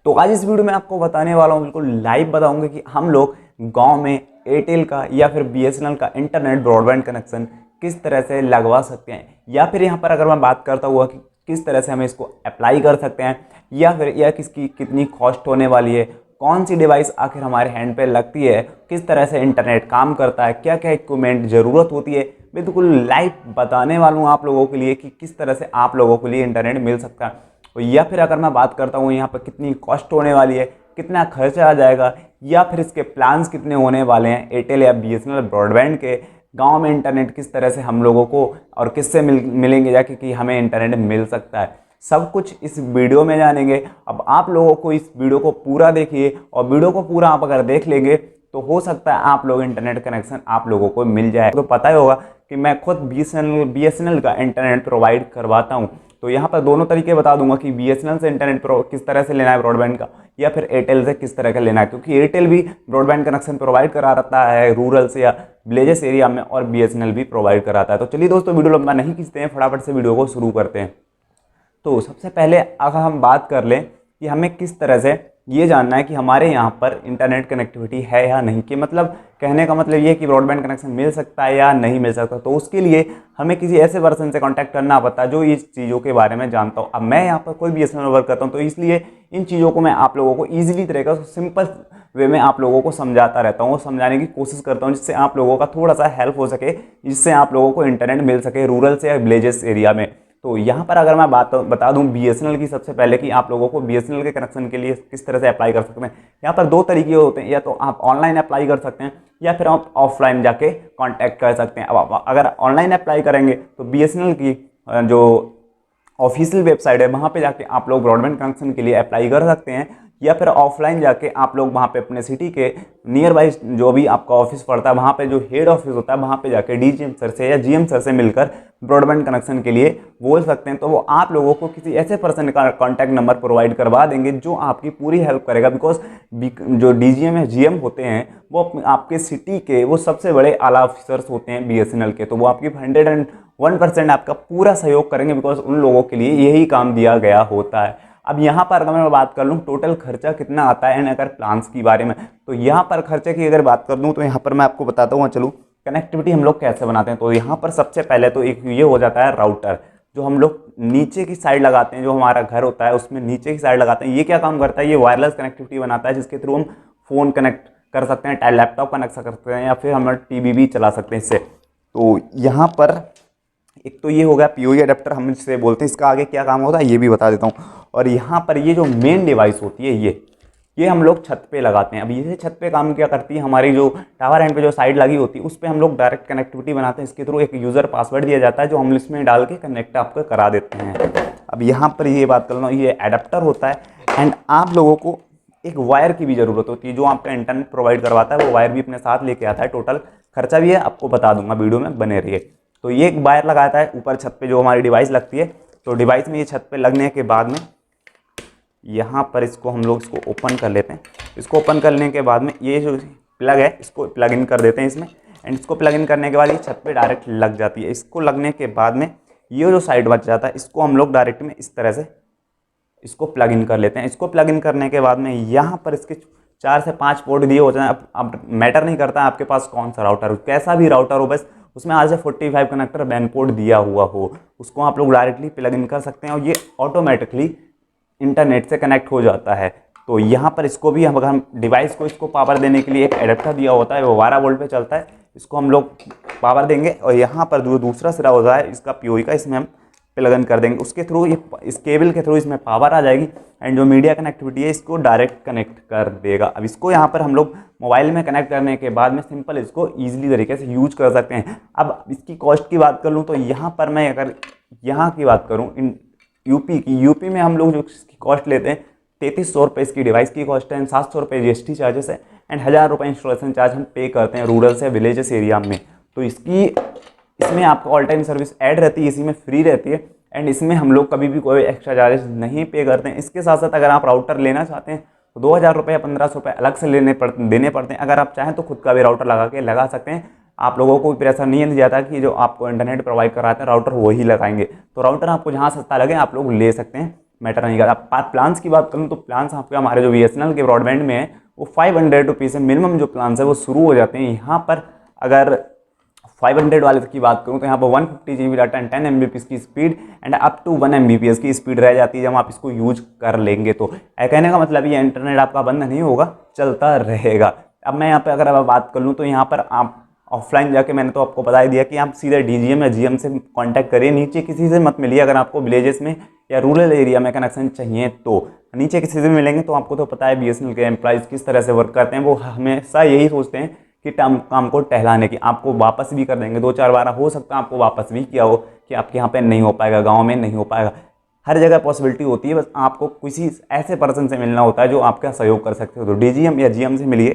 तो आज इस वीडियो में आपको बताने वाला हूँ, बिल्कुल लाइव बताऊंगा कि हम लोग गांव में एयरटेल का या फिर बीएसएनएल का इंटरनेट ब्रॉडबैंड कनेक्शन किस तरह से लगवा सकते हैं, या फिर यहाँ पर अगर मैं बात करता हुआ कि किस तरह से हम इसको अप्लाई कर सकते हैं, या फिर यह किसकी कितनी कॉस्ट होने वाली है, कौन सी डिवाइस आखिर हमारे हैंड पे लगती है, किस तरह से इंटरनेट काम करता है, क्या क्या इक्विपमेंट ज़रूरत होती है, बिल्कुल लाइव बताने वाला हूँ आप लोगों के लिए कि किस तरह से आप लोगों के लिए इंटरनेट मिल सकता है। या फिर अगर मैं बात करता हूँ यहाँ पर कितनी कॉस्ट होने वाली है, कितना खर्चा आ जाएगा, या फिर इसके प्लान्स कितने होने वाले हैं एयरटेल या बीएसएनएल ब्रॉडबैंड के, गांव में इंटरनेट किस तरह से हम लोगों को और किससे मिलेंगे जाके कि हमें इंटरनेट मिल सकता है, सब कुछ इस वीडियो में जानेंगे। अब आप लोगों को इस वीडियो को पूरा देखिए, और वीडियो को पूरा आप अगर देख लेंगे तो हो सकता है आप लोग इंटरनेट कनेक्शन आप लोगों को मिल जाए। तो पता ही होगा कि मैं खुद बीएसएनएल का इंटरनेट प्रोवाइड करवाता हूँ। तो यहाँ पर दोनों तरीके बता दूंगा कि बीएसएनएल से इंटरनेट किस तरह से लेना है ब्रॉडबैंड का, या फिर एयरटेल से किस तरह का लेना है, क्योंकि एयरटेल भी ब्रॉडबैंड कनेक्शन प्रोवाइड करा रहता है रूरल से या विलेजेस एरिया में, और बीएसएनएल भी प्रोवाइड कराता है। तो चलिए दोस्तों, वीडियो लंबा नहीं खींचते हैं, फटाफट से वीडियो को शुरू करते हैं। तो सबसे पहले अगर हम बात कर लें कि हमें किस तरह से ये जानना है कि हमारे यहाँ पर इंटरनेट कनेक्टिविटी है या नहीं, कि मतलब कहने का मतलब ये है कि ब्रॉडबैंड कनेक्शन मिल सकता है या नहीं मिल सकता। तो उसके लिए हमें किसी ऐसे पर्सन से कांटेक्ट करना पड़ता है जो इस चीज़ों के बारे में जानता हूँ। अब मैं यहाँ पर कोई बीएसएनएल वर्क करता हूँ, तो इसलिए इन चीज़ों को मैं आप लोगों को ईजिली तरीके से सिंपल वे में आप लोगों को समझाता रहता हूँ, समझाने की कोशिश करता हूँ, जिससे आप लोगों का थोड़ा सा हेल्प हो सके, जिससे आप लोगों को इंटरनेट मिल सके रूरल से या विलेजेस एरिया में। तो यहाँ पर अगर मैं बात बता दूं बीएसएनएल की, सबसे पहले कि आप लोगों को बीएसएनएल के कनेक्शन के लिए किस तरह से अप्लाई कर सकते हैं। यहाँ पर दो तरीके होते हैं, या तो आप ऑनलाइन अप्लाई कर सकते हैं या फिर आप ऑफलाइन जाके कांटेक्ट कर सकते हैं। अब अगर ऑनलाइन अप्लाई करेंगे तो बीएसएनएल की जो ऑफिशियल वेबसाइट है वहाँ पे जाके आप लोग ब्रॉडबैंड कनेक्शन के लिए अप्लाई कर सकते हैं, या फिर ऑफलाइन जाके आप लोग वहाँ पे अपने सिटी के नियर बाई जो भी आपका ऑफिस पड़ता है वहाँ पे जो हेड ऑफिस होता है वहाँ पे जाके डीजीएम सर से या जीएम सर से मिलकर ब्रॉडबैंड कनेक्शन के लिए बोल सकते हैं। तो वो आप लोगों को किसी ऐसे पर्सन का कॉन्टैक्ट नंबर प्रोवाइड करवा देंगे जो आपकी पूरी हेल्प करेगा, बिकॉज जो डीजीएम या जीएम होते हैं वो आपके सिटी के वो सबसे बड़े आला ऑफिसर्स होते हैं बीएसएनएल के। तो वो आपकी 101% आपका पूरा सहयोग करेंगे, बिकॉज उन लोगों के लिए यही काम दिया गया होता है। अब यहाँ पर अगर मैं बात कर लूँ टोटल खर्चा कितना आता है, एंड अगर प्लान्स की बारे में, तो यहाँ पर खर्चे की अगर बात कर दूँ तो यहाँ पर मैं आपको बताता हूँ। चलूँ कनेक्टिविटी हम लोग कैसे बनाते हैं, तो यहाँ पर सबसे पहले तो एक ये हो जाता है राउटर, जो हम लोग नीचे की साइड लगाते हैं, जो हमारा घर होता है उसमें नीचे की साइड लगाते हैं। ये क्या काम करता है, ये वायरलेस कनेक्टिविटी बनाता है, जिसके थ्रू हम फ़ोन कनेक्ट कर सकते हैं, लैपटॉप कनेक्ट कर सकते हैं, या फिर हम टीवी भी चला सकते हैं इससे। तो यहाँ पर एक तो ये हो गया पीओई अडेप्टर हम जिसे बोलते हैं, इसका आगे क्या काम होता है ये भी बता देता हूँ। और यहाँ पर ये जो मेन डिवाइस होती है ये हम लोग छत पे लगाते हैं। अब ये छत पे काम क्या करती है, हमारी जो टावर एंड पे जो साइड लगी होती है उस पर हम लोग डायरेक्ट कनेक्टिविटी बनाते हैं। इसके थ्रू एक यूज़र पासवर्ड दिया जाता है जो हम इसमें डाल के कनेक्ट आपको करा देते हैं। अब यहाँ पर ये बात कर रहा हूँ, ये अडेप्टर होता है, एंड आप लोगों को एक वायर की भी ज़रूरत होती है। जो आपका इंटरनेट प्रोवाइड करवाता है वो वायर भी अपने साथ लेके आता है। टोटल खर्चा भी है आपको बता दूंगा, वीडियो में बने रहिए। तो ये एक वायर लगाता है ऊपर छत पे जो हमारी डिवाइस लगती है। तो डिवाइस में ये छत पे लगने के बाद में यहाँ पर इसको हम लोग इसको ओपन कर लेते हैं। इसको ओपन करने के बाद में ये जो प्लग है इसको प्लग इन कर देते हैं इसमें, एंड इसको प्लग इन करने के बाद ये छत पे डायरेक्ट लग जाती है। इसको लगने के बाद में ये जो साइड बच जाता है इसको हम लोग डायरेक्ट में इस तरह से इसको प्लग इन कर लेते हैं। इसको प्लग इन करने के बाद में यहाँ पर इसके 4 से 5 पोर्ट दिए होते हैं। अब मैटर नहीं करता आपके पास कौन सा राउटर हो, कैसा भी राउटर हो, बस उसमें आज से 45 कनेक्टर बैन पोर्ट दिया हुआ हो, उसको आप लोग डायरेक्टली प्लग इन कर सकते हैं और ये ऑटोमेटिकली इंटरनेट से कनेक्ट हो जाता है। तो यहाँ पर इसको भी अगर हम डिवाइस को इसको पावर देने के लिए एक एडेप्टर दिया होता है, वो 12 वोल्ट पे चलता है, इसको हम लोग पावर देंगे और यहाँ पर जो दूसरा सिरा होता है इसका पीओई का, इसमें हम प्लग इन कर देंगे। उसके थ्रू ये इस केबल के थ्रू इसमें पावर आ जाएगी, एंड जो मीडिया कनेक्टिविटी है इसको डायरेक्ट कनेक्ट कर देगा। अब इसको यहाँ पर हम लोग मोबाइल में कनेक्ट करने के बाद में सिंपल इसको ईजिली तरीके से यूज कर सकते हैं। अब इसकी कॉस्ट की बात कर लूँ तो यहाँ पर मैं अगर यहाँ की बात करूँ यूपी में हम लोग जो इसकी कॉस्ट लेते हैं 3300 रुपये इसकी डिवाइस की कॉस्ट है, 700 रुपये जीएसटी चार्जेस है, एंड 1000 रुपये इंस्टॉलेशन चार्ज हम पे करते हैं रूरल से विलेजेस एरिया में। तो इसमें आपको ऑल टाइम सर्विस ऐड रहती है, इसी में फ्री रहती है, एंड इसमें हम लोग कभी भी कोई एक्स्ट्रा चार्जेस नहीं पे करते हैं। इसके साथ साथ अगर आप राउटर लेना चाहते हैं तो 2000 रुपये या 1500 रुपये अलग से देने पड़ते हैं। अगर आप चाहें तो खुद का भी राउटर लगा सकते हैं। आप लोगों को प्रेशर नहीं दिया जाता कि जो आपको इंटरनेट प्रोवाइड कराते हैं राउटर वही लगाएंगे। तो राउटर आपको जहाँ सस्ता लगे आप लोग ले सकते हैं, मैटर नहीं करता। प्लान्स की बात करूँ तो प्लान्स आपके हमारे जो BSNL के ब्रॉडबैंड में है वो 500 रुपीज़ से मिनिमम जो प्लान्स है वो शुरू हो जाते हैं। यहाँ पर अगर 500 वाले की बात करूँ तो यहाँ पर 150 GB डाटा एंड 10 MBPS की speed and up to 1 MBPS की स्पीड रह जाती है जब आप इसको यूज कर लेंगे। तो कहने का मतलब ये इंटरनेट आपका बंद नहीं होगा, चलता रहेगा। अब मैं यहाँ पे अगर अब बात कर लूँ तो यहाँ पर आप ऑफलाइन जाके मैंने तो आपको बता ही दिया कि आप सीधे DGM या GM से कांटेक्ट करिए, नीचे किसी से मत मिलिए। अगर आपको विलेजेस में या रूरल एरिया में कनेक्शन चाहिए तो नीचे किसी से मिलेंगे। तो आपको तो पता है BSNL के एम्प्लॉइज़ किस तरह से वर्क करते हैं, वो हमेशा यही सोचते हैं कि काम को टहलाने की, आपको वापस भी कर देंगे। 2-4 बार हो सकता है आपको वापस भी किया हो कि आपके यहाँ पे नहीं हो पाएगा, गाँव में नहीं हो पाएगा। हर जगह पॉसिबिलिटी होती है, बस आपको किसी ऐसे पर्सन से मिलना होता है जो आपका सहयोग कर सकते हो। तो DGM या GM से मिलिए,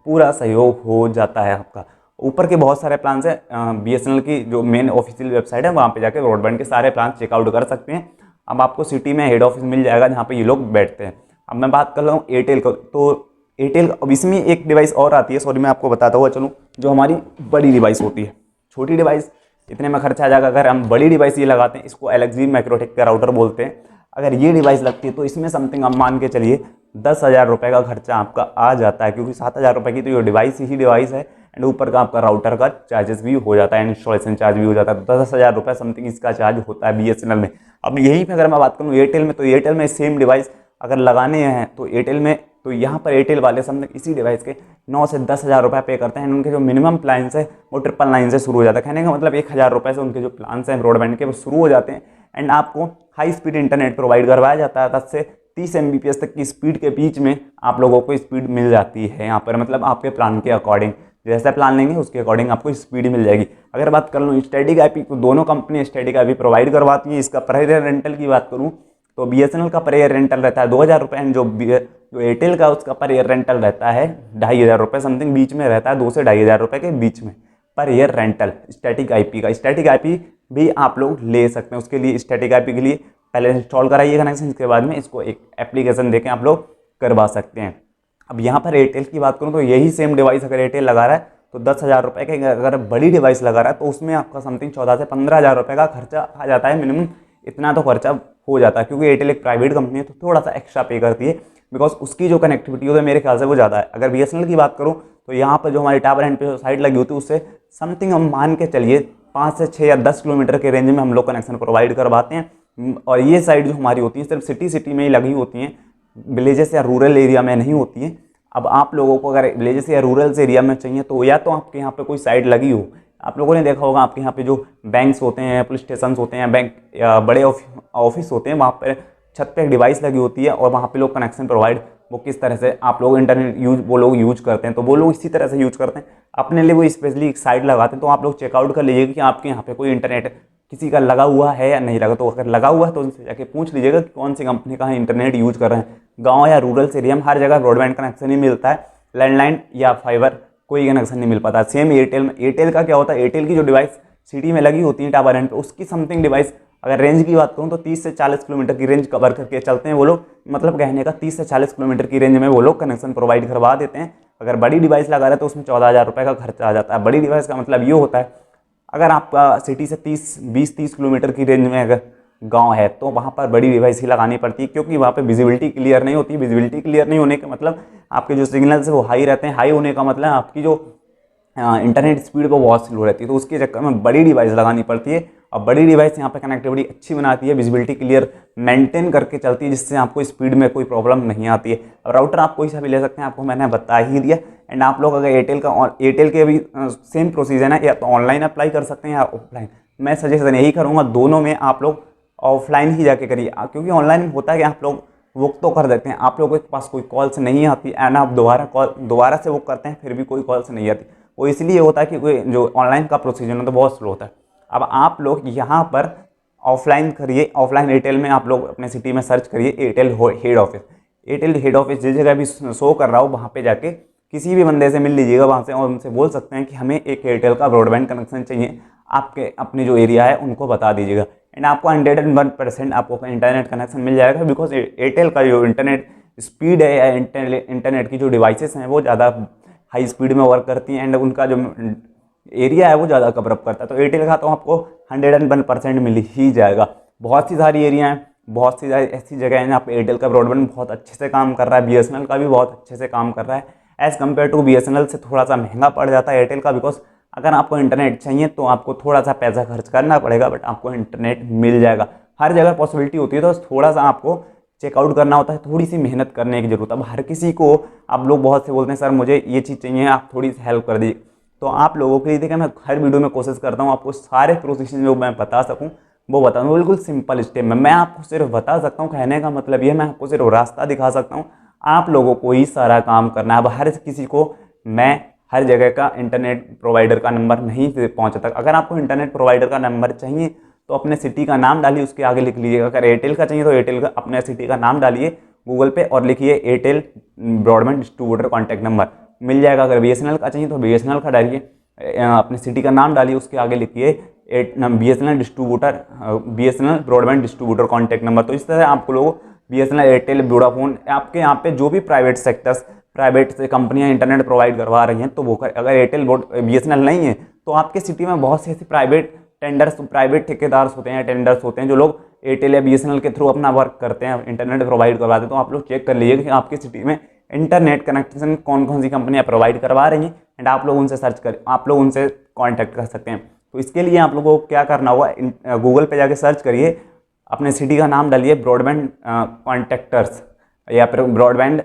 पूरा सहयोग हो जाता है आपका। ऊपर के बहुत सारे प्लान्स हैं, BSNL की जो मेन ऑफिशियल वेबसाइट है वहाँ पे जाके ब्रॉडबैंड के सारे प्लान चेकआउट कर सकते हैं। अब आपको सिटी में हेड ऑफिस मिल जाएगा जहाँ पे ये लोग बैठते हैं। अब मैं बात कर रहा हूँ एयरटेल को, तो एयरटेल अब इसमें एक डिवाइस और आती है, सॉरी मैं आपको बताता हुआ चलूँ, जो हमारी बड़ी डिवाइस होती है। छोटी डिवाइस इतने में खर्चा आ जाएगा, अगर हम बड़ी डिवाइस ये लगाते हैं, इसको LXG माइक्रोटेक का राउटर बोलते हैं। अगर ये डिवाइस लगती है तो इसमें समथिंग आप मान के चलिए 10,000 रुपये का खर्चा आपका आ जाता है, क्योंकि 7,000 रुपये की तो ये डिवाइस ही डिवाइस है एंड ऊपर का आपका राउटर का चार्जेस भी हो जाता है, इंस्टॉलेशन चार्ज भी हो जाता है। तो 10,000 रुपये समथिंग इसका चार्ज होता है BSNL में। अब यहीं पे अगर मैं बात करूँ एयरटेल में, तो एयरटेल में सेम डिवाइस अगर लगाने हैं तो एयरटेल में, तो यहाँ पर एयरटेल वाले समथिंग इसी डिवाइस के 9 से 10,000 रुपये पे करते हैं। उनके जो मिनिमम प्लान्स है वो 999 से शुरू हो जाता है। कहने का मतलब 1,000 रुपये से उनके जो प्लान्स हैं ब्रॉडबैंड के वो शुरू हो जाते हैं एंड आपको हाई स्पीड इंटरनेट प्रोवाइड करवाया जाता है। 10 से 30 MBPS तक की स्पीड के बीच में आप लोगों को स्पीड मिल जाती है यहाँ पर, मतलब आपके प्लान के अकॉर्डिंग, जैसा प्लान लेंगे उसके अकॉर्डिंग आपको स्पीड मिल जाएगी। अगर बात कर लूँ स्टैटिक IP, तो दोनों कंपनी स्टैटिक IP प्रोवाइड करवाती हैं। इसका पर ईयर रेंटल की बात करूँ तो BSNL का पर ईयर रेंटल रहता है 2,000 रुपये एंड जो एयरटेल का उसका पर ईयर रेंटल रहता है 2,500 रुपये समथिंग, बीच में रहता है 2 से 2,500 रुपये के बीच में per year rental static IP का। स्टैटिक IP भी आप लोग ले सकते हैं, उसके लिए स्टैटिक IP के लिए पहले इंस्टॉल कराइए कनेक्शन, इसके बाद में इसको एक एप्लीकेशन देके आप लोग करवा सकते हैं। अब यहाँ पर एयरटेल की बात करूँ तो यही सेम डिवाइस अगर एयरटेल लगा रहा है तो 10,000 रुपये के, अगर बड़ी डिवाइस लगा रहा है तो उसमें आपका समथिंग 14 से 15,000 रुपये का खर्चा आ जाता है मिनिमम। इतना तो खर्चा हो जाता है क्योंकि एयरटेल एक प्राइवेट कंपनी है तो थोड़ा सा एक्स्ट्रा पे करती है, बिकॉज उसकी जो कनेक्टिविटी होती है मेरे ख्याल से वो ज़्यादा है। अगर BSNL की बात करूँ तो यहाँ पर जो हमारी टावर एंड पे साइड लगी होती है उससे समथिंग हम मान के चलिए 5 से 6 या 10 किलोमीटर के रेंज में हम लोग कनेक्शन प्रोवाइड करवाते हैं। और ये साइड जो हमारी होती है सिर्फ सिटी में ही लगी होती हैं, विलेजेस या रूरल एरिया में नहीं होती हैं। अब आप लोगों को अगर विलेजेस या रूरल एरिया में चाहिए तो या तो आपके यहाँ पे कोई साइड लगी हो, आप लोगों ने देखा होगा आपके यहाँ पे जो बैंक्स होते हैं, पुलिस स्टेशन होते हैं, बैंक या बड़े ऑफिस होते हैं, वहाँ पर छत पे एक डिवाइस लगी होती है और वहाँ पे लोग कनेक्शन प्रोवाइड वो किस तरह से आप लोग इंटरनेट वो लोग यूज करते हैं, तो वो लोग इसी तरह से यूज करते हैं अपने लिए, वो स्पेशली एक साइड लगाते हैं। तो आप लोग चेकआउट कर लीजिएगा कि आपके यहाँ पे कोई इंटरनेट किसी का लगा हुआ है या नहीं लगा। तो अगर लगा हुआ है तो उनसे जाके पूछ लीजिएगा कि कौन सी कंपनी का इंटरनेट यूज कर रहे हैं। गाँव या रूरल एरिया में हर जगह ब्रॉडबैंड कनेक्शन ही मिलता है, लैंडलाइन या फाइबर कोई कनेक्शन नहीं मिल पाता। सेम एयरटेल में, एयरटेल का क्या होता है, एयरटेल की जो डिवाइस सिटी में लगी होती है टावर एंड पे, उसकी समथिंग डिवाइस अगर रेंज की बात करूँ तो 30 से 40 किलोमीटर की रेंज कवर करके चलते हैं वो लोग, मतलब कहने का 30 से 40 किलोमीटर की रेंज में वो लोग कनेक्शन प्रोवाइड करवा देते हैं। अगर बड़ी डिवाइस लगा रहे हैं तो उसमें 14,000 रुपये का खर्चा आ जाता है। बड़ी डिवाइस का मतलब ये होता है अगर आपका सिटी से 20-30 किलोमीटर की रेंज में अगर गांव है तो वहाँ पर बड़ी डिवाइस ही लगानी पड़ती है, क्योंकि वहाँ पे विजिबिलिटी क्लियर नहीं होती। विजिबिलिटी क्लियर नहीं होने का मतलब आपके जो सिग्नल्स है वो हाई रहते हैं, हाई होने का मतलब आपकी जो इंटरनेट स्पीड वो बहुत स्लो रहती है। तो उसके चक्कर में बड़ी डिवाइस लगानी पड़ती है और बड़ी डिवाइस यहाँ पे कनेक्टिविटी अच्छी बनाती है, विजिबिलिटी क्लियर मेंटेन करके चलती है, जिससे आपको स्पीड में कोई प्रॉब्लम नहीं आती है। राउटर आप कोई सा भी ले सकते हैं, आपको मैंने बता ही दिया। एंड आप लोग अगर एयरटेल के भी सेम प्रोसीजर है, या तो ऑनलाइन अप्लाई कर सकते हैं या ऑफलाइन। मैं सजेशन यही करूँगा दोनों में आप लोग ऑफलाइन ही जाके करिए, क्योंकि ऑनलाइन में होता है कि आप लोग बुक तो कर देते हैं, आप लोगों के पास कोई कॉल्स नहीं आती एंड आप दोबारा से बुक करते हैं फिर भी कोई कॉल्स नहीं आती। वो इसलिए होता है कि कोई जो ऑनलाइन का प्रोसीजर है तो बहुत स्लो होता है। अब आप लोग यहाँ पर ऑफलाइन करिए, ऑफलाइन एयरटेल में आप लोग अपने सिटी में सर्च करिए Airtel head office. Airtel head office जिस जगह भी शो कर रहा हो वहाँ पे जाके किसी भी बंदे से मिल लीजिएगा वहाँ से, और उनसे बोल सकते हैं कि हमें एक एयरटेल का ब्रॉडबैंड कनेक्शन चाहिए, आपके अपने जो एरिया है उनको बता दीजिएगा एंड आपको 101% आपको इंटरनेट कनेक्शन मिल जाएगा। बिकॉज एयरटेल का जो इंटरनेट स्पीड है या इंटरनेट की जो डिवाइसेस हैं वो ज़्यादा हाई स्पीड में वर्क करती हैं एंड उनका जो एरिया है वो ज़्यादा कवरअप करता है। तो एयरटेल का तो आपको 101% मिल ही जाएगा। बहुत सी सारी एरिया हैं बहुत सी ऐसी जगह हैं जहाँ पे एयरटेल का ब्रॉडबैंड बहुत अच्छे से काम कर रहा है, बीएसएनएल का भी बहुत अच्छे से काम कर रहा है। एज़ कम्पेयर टू बीएसएनएल से थोड़ा सा महंगा पड़ जाता है एयरटेल का, बिकॉज अगर आपको इंटरनेट चाहिए तो आपको थोड़ा सा पैसा खर्च करना पड़ेगा, बट आपको इंटरनेट मिल जाएगा। हर जगह पॉसिबिलिटी होती है, तो थोड़ा सा आपको चेकआउट करना होता है, थोड़ी सी मेहनत करने की जरूरत है। अब हर किसी को, आप लोग बहुत से बोलते हैं सर मुझे ये चीज़ चाहिए, आप थोड़ी सी हेल्प कर दीजिए, तो आप लोगों के लिए देखिए मैं हर वीडियो में कोशिश करता हूँ आपको सारे प्रोसेस जो मैं बता सकूँ वो बताऊँ, बिल्कुल सिंपल स्टेप में। मैं आपको सिर्फ बता सकता हूँ, कहने का मतलब ये मैं आपको सिर्फ रास्ता दिखा सकता हूँ, आप लोगों को ही सारा काम करना है। अब हर किसी को मैं हर जगह का इंटरनेट प्रोवाइडर का नंबर नहीं पहुँचा तक। अगर आपको इंटरनेट प्रोवाइडर का नंबर चाहिए तो अपने सिटी का नाम डालिए, उसके आगे लिख लीजिएगा। अगर एयरटेल का चाहिए तो एयरटेल का अपने सिटी का नाम डालिए गूगल पे और लिखिए Airtel broadband distributor contact number, मिल जाएगा। अगर बीएसएनएल का चाहिए तो बीएसएनएल का डालिए, अपने सिटी का नाम डालिए, उसके आगे लिखिए BSNL distributor, BSNL broadband distributor contact number. तो इस तरह आपको लोग बीएसएनएल, एयरटेल, वोडाफोन, आपके यहाँ पे जो भी प्राइवेट सेक्टर्स, प्राइवेट से कंपनियां इंटरनेट प्रोवाइड करवा रही हैं तो वो अगर एयरटेल बीएसएनएल नहीं है तो आपके सिटी में बहुत से ऐसे प्राइवेट टेंडर्स, प्राइवेट ठेकेदार होते हैं, टेंडर्स होते हैं जो लोग एयरटेल या बीएसएनएल के थ्रू अपना वर्क करते हैं, इंटरनेट प्रोवाइड करवाते हैं। तो आप लोग चेक कर लीजिए कि आपकी सिटी में इंटरनेट कनेक्शन कौन कौन सी कंपनियां प्रोवाइड करवा रही हैं, एंड आप लोग उनसे सर्च कर, आप लोग उनसे कॉन्टैक्ट कर सकते हैं। तो इसके लिए आप लोगों को क्या करना होगा, गूगल पे जाके सर्च करिए, अपने सिटी का नाम डालिए ब्रॉडबैंड कॉन्ट्रैक्टर्स या फिर ब्रॉडबैंड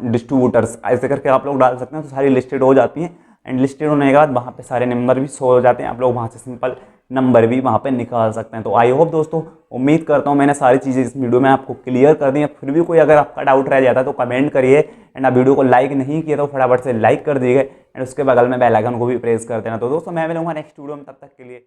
डिस्ट्रीब्यूटर्स, ऐसे करके आप लोग डाल सकते हैं, तो सारी लिस्टेड हो जाती हैं। एंड लिस्टेड होने के बाद वहाँ पे सारे नंबर भी शो हो जाते हैं, आप लोग वहाँ से सिंपल नंबर भी वहाँ पे निकाल सकते हैं। तो आई होप दोस्तों, उम्मीद करता हूँ मैंने सारी चीज़ें इस वीडियो में आपको क्लियर कर दी है। फिर भी कोई अगर आपका डाउट रह जाता है तो कमेंट करिए, एंड आप वीडियो को लाइक नहीं किया तो फटाफट से लाइक कर दीजिए, एंड उसके बगल में बेल आइकन को भी प्रेस कर देना। तो दोस्तों मैं मिलूंगा नेक्स्ट वीडियो में, तब तक के लिए।